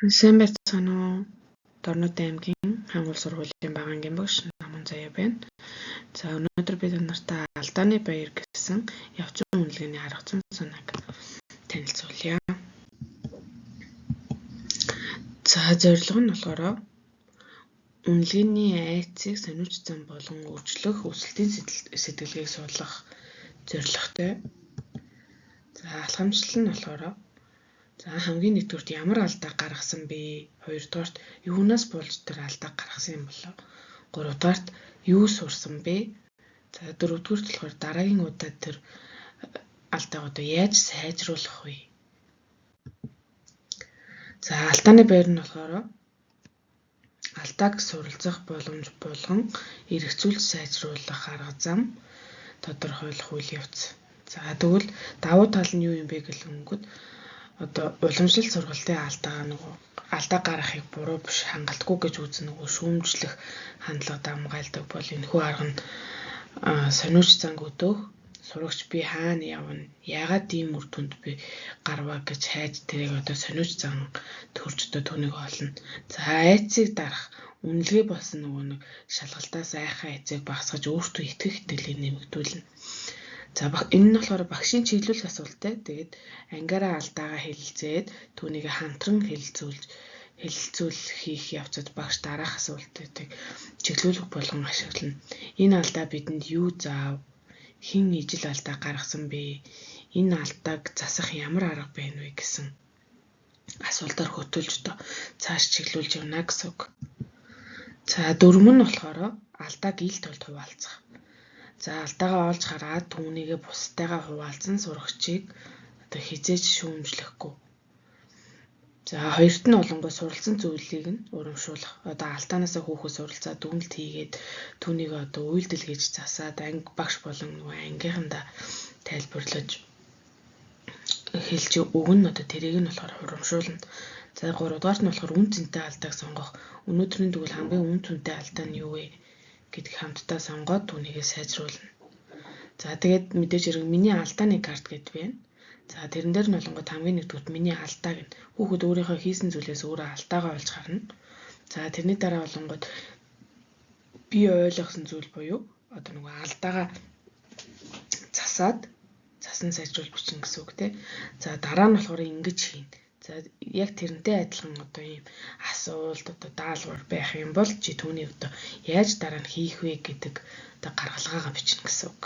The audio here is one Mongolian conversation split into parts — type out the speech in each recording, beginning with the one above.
Сайн байцгаана уу? Дорнод аймгийн хангул сургуулийн багангийн багш Наман Заяа байна. За өнөөдөр би танартай алдааны баяр гэсэн явцын үнэлгээний арга зам санааг танилцуулъя. За зорилго нь болохоор үнэлгээний айцыг сониуч зам болон өөрчлөх өсөлтийн сэтгэлгээг суулгах зорилготой. За алхамжлал нь болохоор хамгийн нэгдүгürt ямар алдаа гаргасан бэ? Хоёрдугаарт юунаас болж тэр алдаа гаргасан юм болов? Гуравдугаарт юу сурсан бэ? За дөрөвдүгürt болохоор дараагийн удаад тэр алдаагаа яаж сайжруулах вэ? За алдааны баяр нь болохоор алдааг суралцах боломж болгон эргэцүүлж сайжруулах арга зам, тодорхойлох үйл явц. За тэгвэл давуу тал нь юу юм бэ гэхлээр уламжлалт сургалтын алдаа гаргахыг буруу биш хангалтгүй гэж үзнэ шүүмжлэх хандлага дамгаалдаг бол энэхүү арга нь сониуч занг өдөөх сурагч би хаана явна яагаад ийм үр дүнд би гарваа гэж хайж тэрийг сониуч зан төрж түүнийг олно. За айцыг дарах үнэлгээ болсон нэг шалгалтаас айхаа айцыг багасгаж өөртөө итгэх итгэлийг нэмэгдүүлнэ. За энэ нь болохоор багшийн чиглүүлэх асуулттай. Тэгээд ангиараа алдаагаа хэлэлцээд түүнийг хамтран хэлэлцүүл хийх явцад багш дараах асуултыг чиглүүлэх болгон ашиглана. Энэ алдаа бидэнд юу заав? Хэн ижил алдаа гаргасан бэ? Энэ алдааг засах ямар арга байна вэ гэсэн асуултаар хөтөлж цааш чиглүүлж явна гэсэн үг. За дөрөв нь болохоор алдааг ил толд хуваалцах. За алдаагаа олж хараад түүнийгээ бусдайгаа хуваалцсан сурагчийг хизээж шүүмжлэхгүй. За хоёрт нь олонгой суралцсан зүйлийг нь урамшуулах. Алдаанаас хүүхд суралцаад дүгнэлт хийгээд түүнийг үйлдэл хийж засаад анги багш болон ангийнхандаа тайлбарлаж хэлж өгнө. Тэрийг нь болохоор урамшуулна. За гуравдугаарт нь болохоор үн цэнтэй алдааг сонгох. Өнөөдрийн тэгвэл хамгийн үн цэнтэй алдаа нь юу вэ гэдгийг хамтдаа сонгоод түүнийгээ сайжруулна. За тэгээд мэдээж хэрэг миний алдааны карт гэдээ байна. За тэрэн дээр нь олонгой хамгийн нэгдүгürt миний алдааг нь хүүхэд өөрийнхөө хийсэн зүйлээс өөрөө алдаагаа олж харна. За тэрний дараа олонгой би ойлгосон зүйл буюу алдаагаа засан сайжруулж бичнэ гэсэн үг тийм. За дараа нь болохоор ингэж хийн. За яг тэрнтэй адилхан ийм асуулт даалгавар байх юм бол чи түүний яаж дараа нь хийх вэ гэдэг гаргалгаагаа бичнэ гэсэн үг.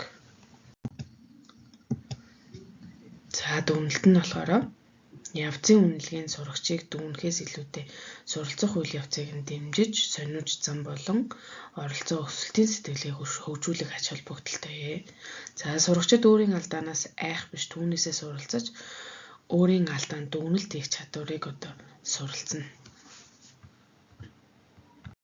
За дүгнэлт нь болохоор явцын үнэлгээний сурагчийг дүгнэхээс илүүтэй суралцах үйл явцыг нь дэмжиж сониуч зам болон оролцоо өсөлтийн сэтгэлгээг хөгжүүлэх ач холбогдолтой. За сурагчид өөрийн алдаанаас айх биш түүнээсээ суралцаж өөрийн алдаанд дүгнэлт хийх чадварыг суралцна.